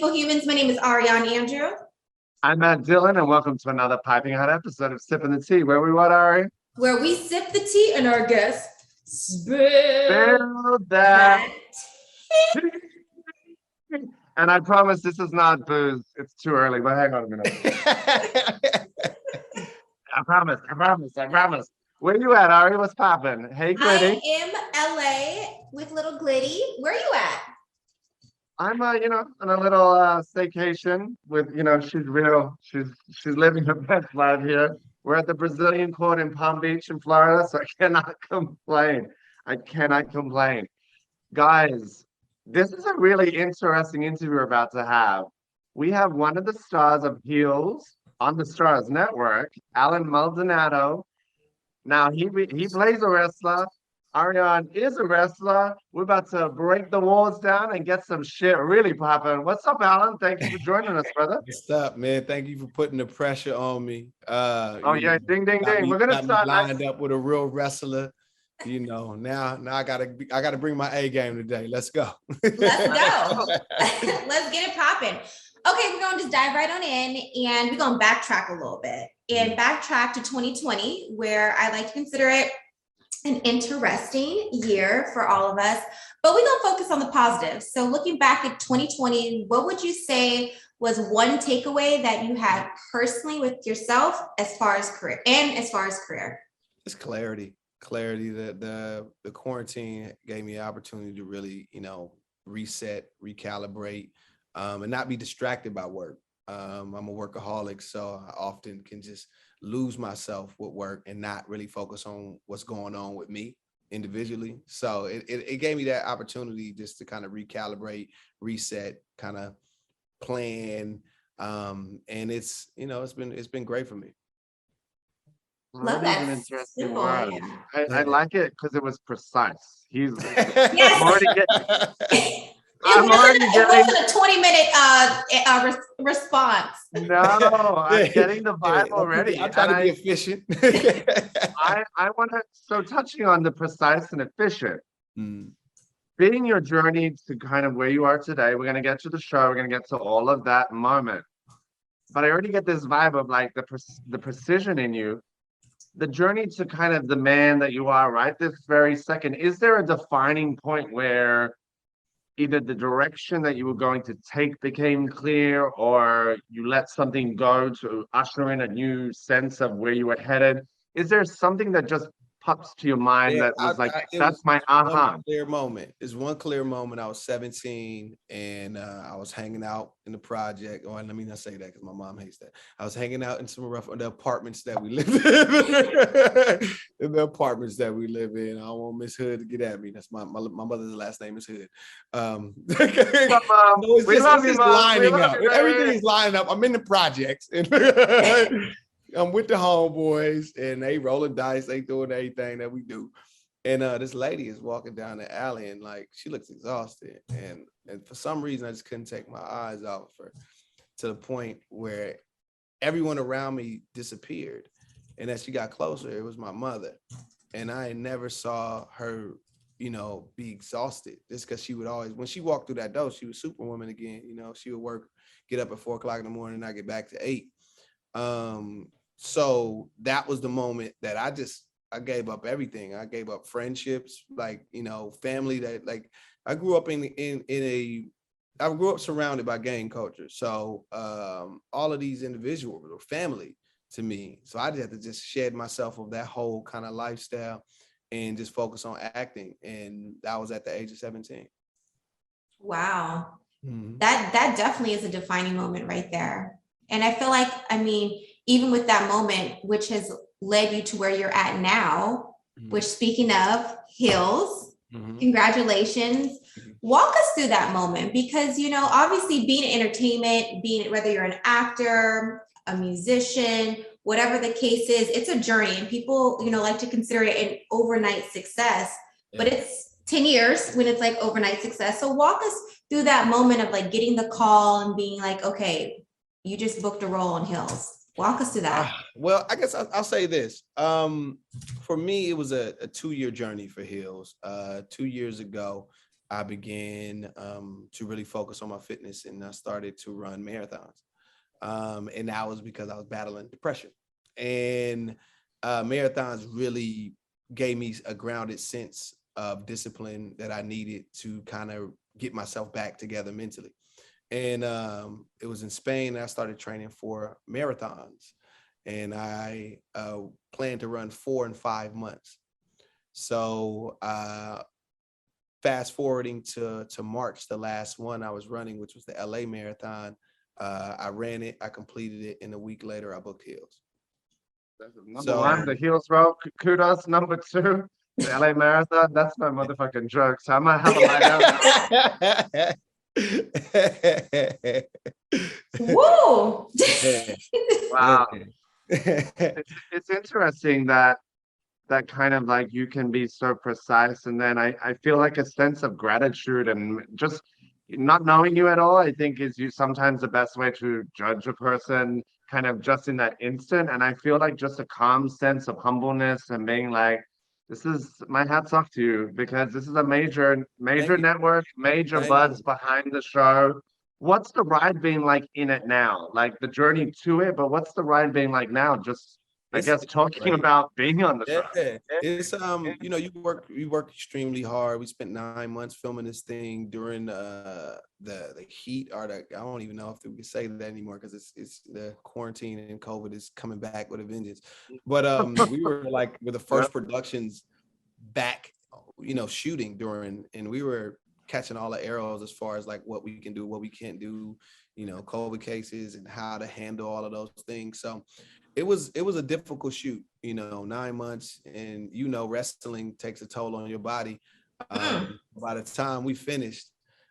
beautiful humans. My name is Ariane Andrew. I'm Matt Dillon, and welcome to another piping hot episode of Sipping the Tea. Where we what, Ari? Where we sip the tea and our guests spill that tea. And I promise this is not booze. It's too early, but hang on a minute. I promise. Where you at, Ari? What's popping? Hey, Glitty. I am LA with little Glitty. Where are you at? I'm, on a little staycation with, she's real. She's living her best life here. We're at the Brazilian court in Palm Beach in Florida, so I cannot complain. Guys, this is a really interesting interview we're about to have. We have one of the stars of Heels on the Starz network, Alan Maldonado. Now, he plays a wrestler. Ariane is a wrestler. We're about to break the walls down and get some shit really popping. What's up, Alan? Thank you for joining us, brother. What's up, man? Thank you for putting the pressure on me. Ding, ding, ding. We're gonna start lined up with a real wrestler. Now I gotta bring my A game today. Let's go. Let's go. Let's get it popping. Okay, we're gonna just dive right on in, and we're gonna backtrack a little bit and backtrack to 2020, where I like to consider it an interesting year for all of us, but we're going to focus on the positives. So looking back at 2020, what would you say was one takeaway that you had personally with yourself as far as career and as far as career? Just clarity that the quarantine gave me an opportunity to really, reset, recalibrate, and not be distracted by work. I'm a workaholic, so I often can just lose myself with work and not really focus on what's going on with me individually. So it gave me that opportunity just to kind of recalibrate, reset, kind of plan. And it's been great for me. Love that. An interesting word. I like it because it was precise. He's yes. already getting. It wasn't a 20-minute response. No, I'm getting the vibe already. I'm trying to be efficient. I want to, so touching on the precise and efficient, being your journey to kind of where you are today, we're going to get to the show, we're going to get to all of that moment. But I already get this vibe of like the precision in you, the journey to kind of the man that you are right this very second. Is there a defining point where either the direction that you were going to take became clear, or you let something go to usher in a new sense of where you were headed? Is there something that just pops to your mind that was that's my aha? It's one clear moment. I was 17 and I was hanging out in the project. Or let me not say that because my mom hates that. I was hanging out in the apartments that we live in. I don't want Miss Hood to get at me. That's my mother's last name is Hood. It's just lining up. Everything is lining up. I'm in the projects. And I'm with the homeboys and they rolling dice, they doing everything that we do. And this lady is walking down the alley and like, she looks exhausted. And for some reason, I just couldn't take my eyes off of her to the point where everyone around me disappeared. And as she got closer, it was my mother. And I never saw her, be exhausted just because she would always, when she walked through that door, she was Superwoman again. She would get up at 4:00 in the morning and I get back to 8. So that was the moment that I gave up everything. I gave up friendships, family that I grew up I grew up surrounded by gang culture. So all of these individuals were family to me. So I just had to just shed myself of that whole kind of lifestyle and just focus on acting. And that was at the age of 17. Wow. Mm-hmm. That definitely is a defining moment right there. And I feel like, even with that moment, which has led you to where you're at now, which speaking of Heels, congratulations. Walk us through that moment because, obviously being in entertainment, whether you're an actor, a musician, whatever the case is, it's a journey and people, like to consider it an overnight success, but it's 10 years when it's like overnight success. So walk us through that moment of like getting the call and being like, okay, you just booked a role on Heels. Walk us through that. Well, I guess I'll say this. For me, it was a 2-year journey for Heels. 2 years ago, I began to really focus on my fitness, and I started to run marathons. And that was because I was battling depression. And marathons really gave me a grounded sense of discipline that I needed to kind of get myself back together mentally. And it was in Spain that I started training for marathons. And I planned to run 4 and 5 months. So fast forwarding to March, the last one I was running, which was the LA marathon, I ran it, I completed it, and a week later I booked Heels. Number one, the Heels row, kudos. Number 2, the LA marathon. That's my motherfucking joke. So I'm gonna have a lie down. Woo! Wow. It's interesting that kind of like you can be so precise, and then I feel like a sense of gratitude and just not knowing you at all, I think is sometimes the best way to judge a person kind of just in that instant. And I feel like just a calm sense of humbleness and being like, this is my hat's off to you, because this is a major network, major buzz behind the show. What's the ride being like in it now? Like the journey to it, but what's the ride being like now? Just I guess talking about being on the show. It's you know, you work extremely hard. We spent 9 months filming this thing during the heat, or I don't even know if we can say that anymore, because it's the quarantine and COVID is coming back with a vengeance. But we were like with the first productions back, you know, shooting during, and we were catching all the arrows as far as like what we can do, what we can't do, you know, COVID cases and how to handle all of those things. So it was a difficult shoot, you know, 9 months, and you know, wrestling takes a toll on your body. By the time we finished,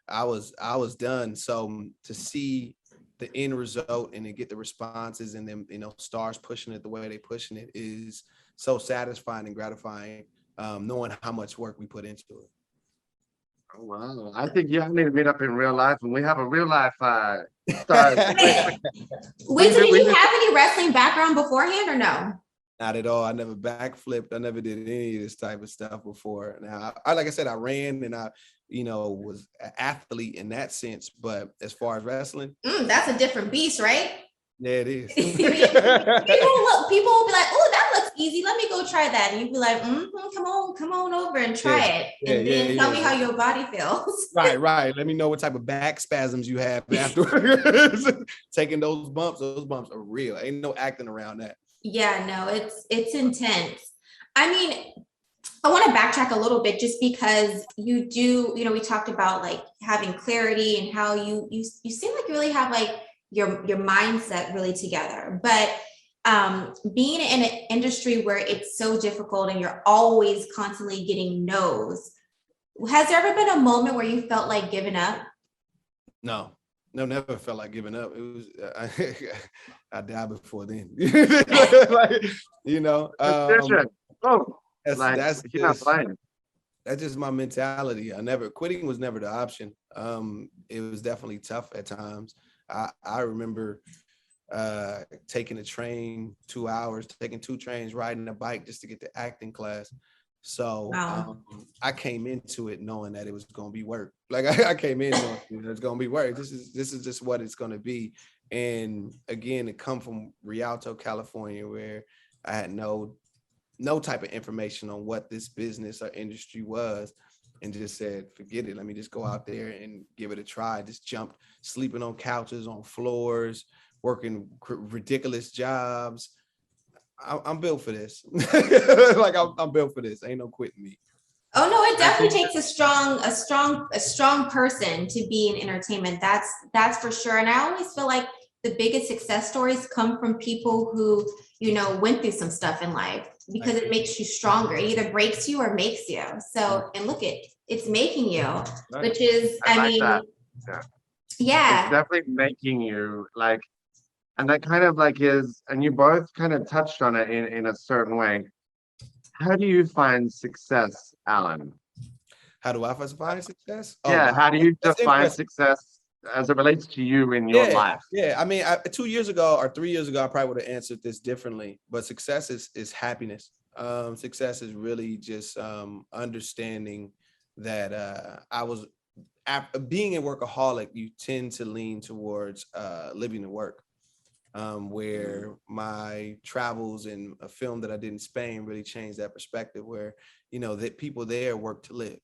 I was done. So to see the end result and to get the responses, and then, you know, Starz pushing it the way they pushing it is so satisfying and gratifying, knowing how much work we put into it. Oh, wow. I think you need to meet up in real life, and we have a real life Starz. Wait, so did you have any wrestling background beforehand or no? Not at all. I never backflipped. I never did any of this type of stuff before. Now, I like I said, I ran, and I, you know, was an athlete in that sense. But as far as wrestling, that's a different beast, right? Yeah, it is. people will be like, oh, that looks easy. Let me go try that. And you'd be like, come on over and try it. And then tell me how your body feels. Right. Let me know what type of back spasms you have afterwards. Taking those bumps are real. Ain't no acting around that. Yeah, no, it's intense. I mean, I want to backtrack a little bit, just because you do, you know, we talked about like having clarity and how you seem like you really have like your mindset really together. But being in an industry where it's so difficult and you're always constantly getting no's, has there ever been a moment where you felt like giving up? No, never felt like giving up. It was I died before then. like, you know, that's just my mentality. Quitting was never the option. It was definitely tough at times. I remember taking a train 2 hours, taking 2 trains, riding a bike just to get to acting class. So I came into it knowing that it was going to be work. Like I came in knowing it's going to be work. This is just what it's going to be. And again, to come from Rialto, California, where I had no type of information on what this business or industry was, and just said, forget it. Let me just go out there and give it a try. Just jumped, sleeping on couches, on floors, working ridiculous jobs. I'm built for this. Like I'm built for this. Ain't no quitting me. Oh no, it definitely takes a strong person to be in entertainment. That's for sure. And I always feel like the biggest success stories come from people who, you know, went through some stuff in life, because it makes you stronger. It either breaks you or makes you. So, and look, it's making you, which is, I mean, yeah. It's definitely making you like, and that kind of like is, and you both kind of touched on it in a certain way. How do you find success, Alan? How do I find success? Yeah, how do you define success as it relates to you in your life? Yeah, I mean, 2 years ago or 3 years ago, I probably would have answered this differently. But success is happiness. Success is really just understanding that I was, being a workaholic, you tend to lean towards living to work, where my travels and a film that I did in Spain really changed that perspective, where, you know, that people there work to live.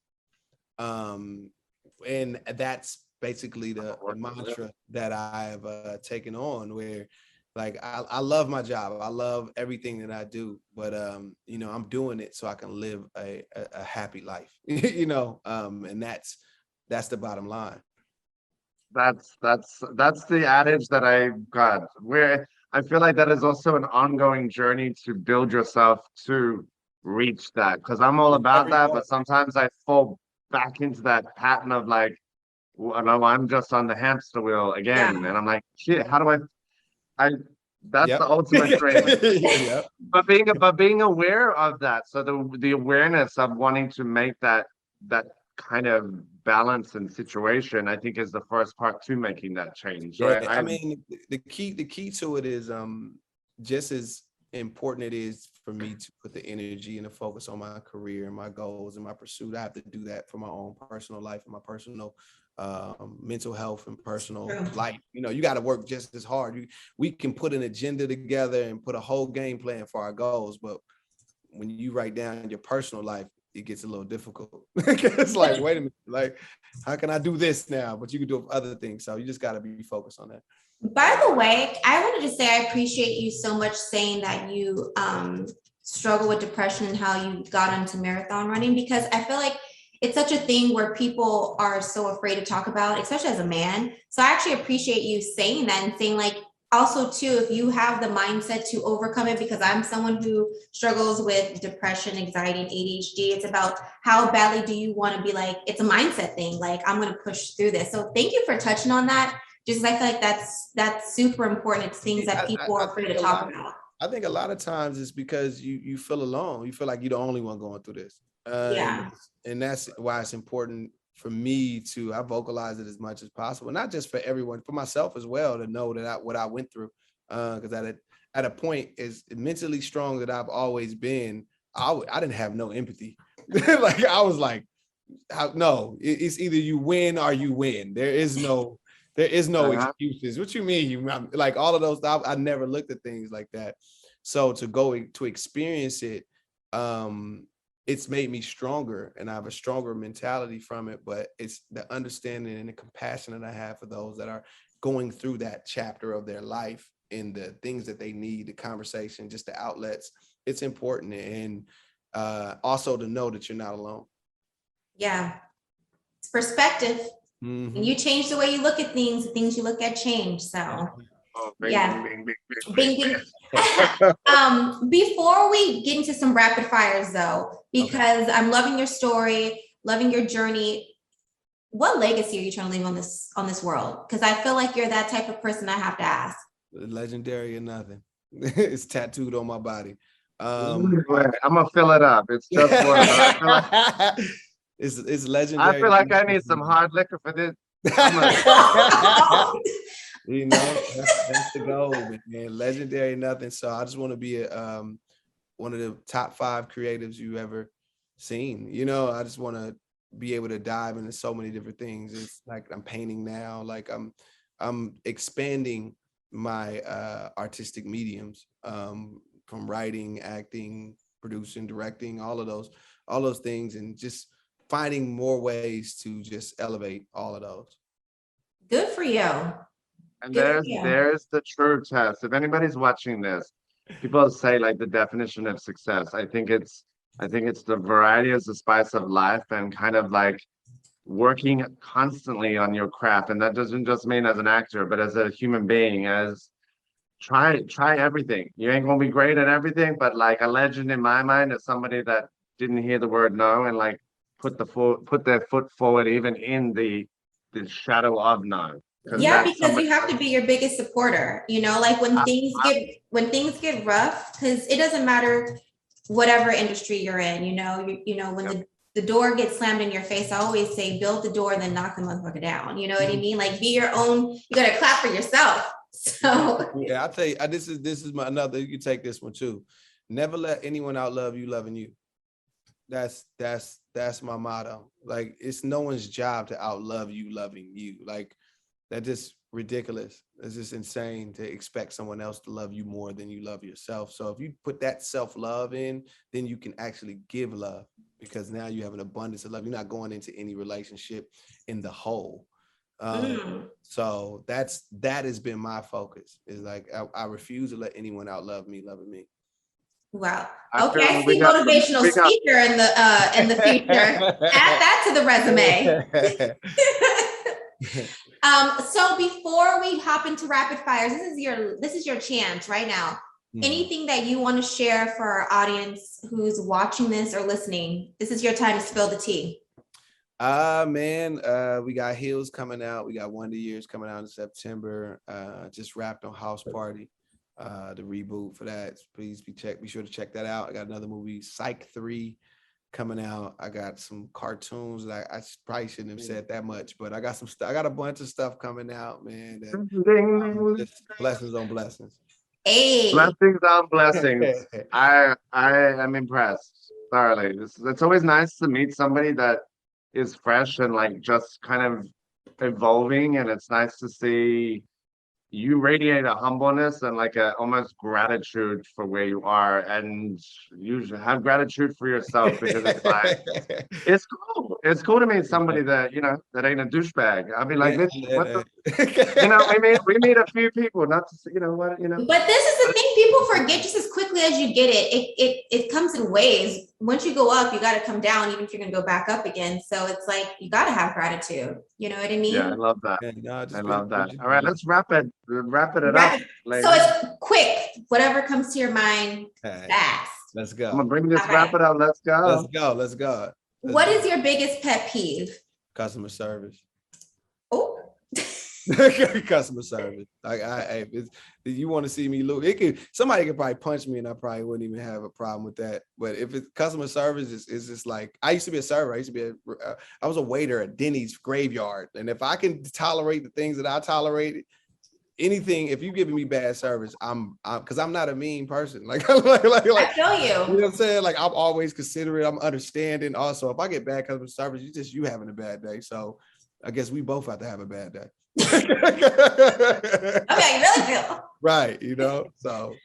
And that's basically the mantra that I've taken on, where like I love my job. I love everything that I do, but you know, I'm doing it so I can live a happy life, you know, and that's the bottom line. That's the adage that I got. Where I feel like that is also an ongoing journey to build yourself to reach that. Because I'm all about that, but sometimes I fall back into that pattern of like, well, no, I'm just on the hamster wheel again, and I'm like, shit, how do I that's the ultimate dream. Yep. But being aware of that, so the awareness of wanting to make that kind of balance and situation, I think is the first part to making that change. Yeah, Right. I mean, the key to it is just as important it is for me to put the energy and the focus on my career and my goals and my pursuit. I have to do that for my own personal life and my personal mental health and personal life. You know, you got to work just as hard. We can put an agenda together and put a whole game plan for our goals, but when you write down your personal life, it gets a little difficult. It's like, wait a minute, like, how can I do this now? But you can do other things. So you just got to be focused on that. By the way, I wanted to say I appreciate you so much saying that you struggle with depression and how you got into marathon running, because I feel like it's such a thing where people are so afraid to talk about, especially as a man. So I actually appreciate you saying that and saying, like, also too, if you have the mindset to overcome it, because I'm someone who struggles with depression, anxiety, and ADHD. It's about how badly do you want to be, like, it's a mindset thing. Like, I'm going to push through this. So thank you for touching on that. Just because I feel like that's super important. It's things that people are afraid to talk about. I think a lot of times it's because you feel alone. You feel like you're the only one going through this. And that's why it's important for me to, I vocalize it as much as possible, not just for everyone, for myself as well, to know that what I went through. Because at a point as mentally strong that I've always been, I didn't have no empathy. Like, I was like, no, it's either you win or you win. There is no excuses. What you mean? You like all of those? I never looked at things like that. So to go to experience it, it's made me stronger, and I have a stronger mentality from it. But it's the understanding and the compassion that I have for those that are going through that chapter of their life and the things that they need, the conversation, just the outlets. It's important, and also to know that you're not alone. Yeah, it's perspective. Mm-hmm. And you change the way you look at things, the things you look at change. So bing. Before we get into some rapid fires though, because I'm loving your story, loving your journey, what legacy are you trying to leave on this world? Because I feel like you're that type of person I have to ask. Legendary or nothing. It's tattooed on my body. I'm gonna fill it up. It's just water. I feel like it's legendary. I feel like I need some hard liquor for this. You know, that's the goal, man. Legendary nothing. So I just want to be one of the top 5 creatives you ever seen. You know, I just want to be able to dive into so many different things. It's like I'm painting now. Like I'm expanding my artistic mediums, from writing, acting, producing, directing, all those things, and just finding more ways to just elevate all of those. Good for you. And there's the true test. If anybody's watching this, people say like the definition of success. I think it's the variety is the spice of life, and kind of like working constantly on your craft. And that doesn't just mean as an actor, but as a human being, as try everything. You ain't gonna be great at everything, but like a legend in my mind is somebody that didn't hear the word no and like put their foot forward even in the shadow of no. Yeah, because you have to be your biggest supporter, you know, like when things get rough, because it doesn't matter whatever industry you're in, you know, when the door gets slammed in your face, I always say build the door, then knock the motherfucker down. You know what I mean? Like be your own, you gotta clap for yourself. So yeah, I'll tell you, this is my another, you can take this one too. Never let anyone outlove you loving you. That's That's my motto. Like, it's no one's job to outlove you loving you. Like, that's just ridiculous. It's just insane to expect someone else to love you more than you love yourself. So if you put that self-love in, then you can actually give love, because now you have an abundance of love. You're not going into any relationship in the hole. So that has been my focus, is like, I refuse to let anyone outlove me loving me. Wow. Okay, I see motivational speaker in the future. Add that to the resume. So before we hop into rapid fires, this is your chance right now. Anything that you want to share for our audience who's watching this or listening? This is your time to spill the tea. Man, we got Heels coming out. We got Wonder Years coming out in September. Just wrapped on House Party, the reboot for that. Please be sure to check that out. I got another movie, Psych 3, coming out. I got some cartoons that I probably shouldn't have said that much, but I got some stuff. I got a bunch of stuff coming out, man. Just blessings on blessings. Hey. Blessings on blessings. I am impressed thoroughly. It's always nice to meet somebody that is fresh and like just kind of evolving, and it's nice to see you radiate a humbleness and like a almost gratitude for where you are, and you should have gratitude for yourself, because it's like it's cool to meet somebody that, you know, that ain't a douchebag. I mean, like, what the, you know, we meet a few people, not to, you know what, you know. But this is the thing, people forget just as quickly as you get it comes in waves. Once you go up, you got to come down, even if you're gonna go back up again. So it's like, you got to have gratitude. You know what I mean? Yeah, I love that. I love that. All right, let's wrap it up. So it's quick, whatever comes to your mind, fast. Let's go. I'm gonna bring this wrap it up. Let's go. What is your biggest pet peeve? Customer service. Oh. Customer service. Like, if you want to see me lose, somebody could probably punch me and I probably wouldn't even have a problem with that. But if it's customer service, is just like, I used to be a server. I was a waiter at Denny's graveyard, and if I can tolerate the things that I tolerated, anything, if you're giving me bad service, because I'm not a mean person. Like, I feel you. You know what I'm saying? Like, I'm always considerate. I'm understanding. Also, if I get bad customer service, you having a bad day. So I guess we both have to have a bad day. Okay, you really feel. Right, you know. So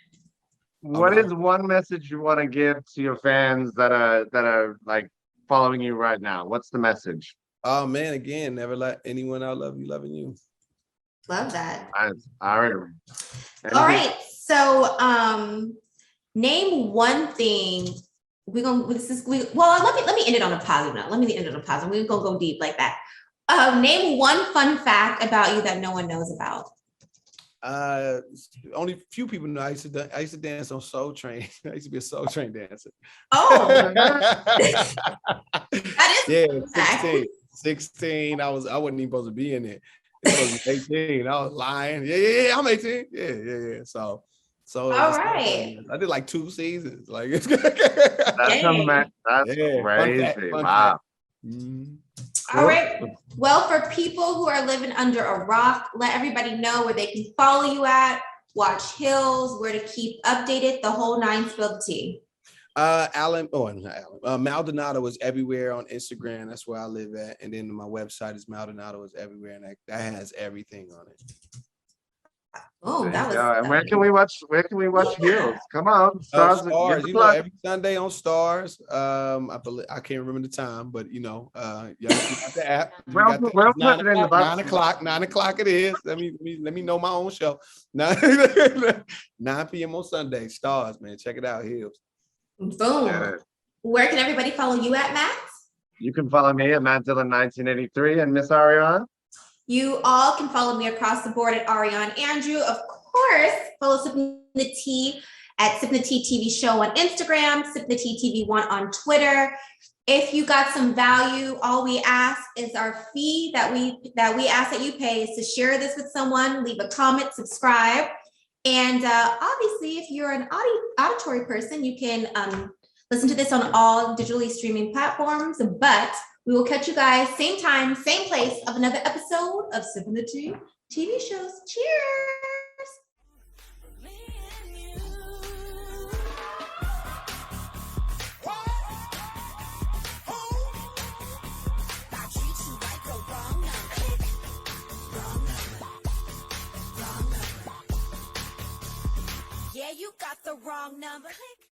what is one message you want to give to your fans that are like following you right now? What's the message? Oh man, again, never let anyone outlove you loving you. Love that. All right. So name one thing. Let me end it on a positive note. We're gonna go deep like that. Name one fun fact about you that no one knows about. Only few people know. I used to dance on Soul Train. I used to be a Soul Train dancer. Oh, that is 16. I wasn't even supposed to be in it. It was 18. I was lying. Yeah. I'm 18. Yeah. So all right. I did like 2 seasons. Like, that's crazy. Wow. Mm-hmm. All right. Well, for people who are living under a rock, let everybody know where they can follow you at, watch Hills, where to keep updated, the whole 9, spill the tea. Maldonado is everywhere on Instagram. That's where I live at. And then my website is Maldonado is everywhere, and that has everything on it. Oh, that was. Where can we watch Heels? Come on, Starz. You know, every Sunday on Starz. I can't remember the time, but you know, you got the app. We'll put it in the box. 9 o'clock it is. Let me know my own show. 9 p.m. on Sunday. Starz, man, check it out. Heels. Boom. Yeah. Where can everybody follow you at, Matt? You can follow me at Matt Dillon 1983 and Miss Ariane. You all can follow me across the board at Ariane Andrew. Of course, follow Sipping the Tea at Sipping the Tea TV Show on Instagram, Sipping the Tea TV1 on Twitter. If you got some value, all we ask is our fee that we ask that you pay is to share this with someone, leave a comment, subscribe. And obviously, if you're an auditory person, you can listen to this on all digitally streaming platforms. But we will catch you guys same time, same place of another episode of Sipping the Tea TV shows. Cheers. you got the wrong number. Click.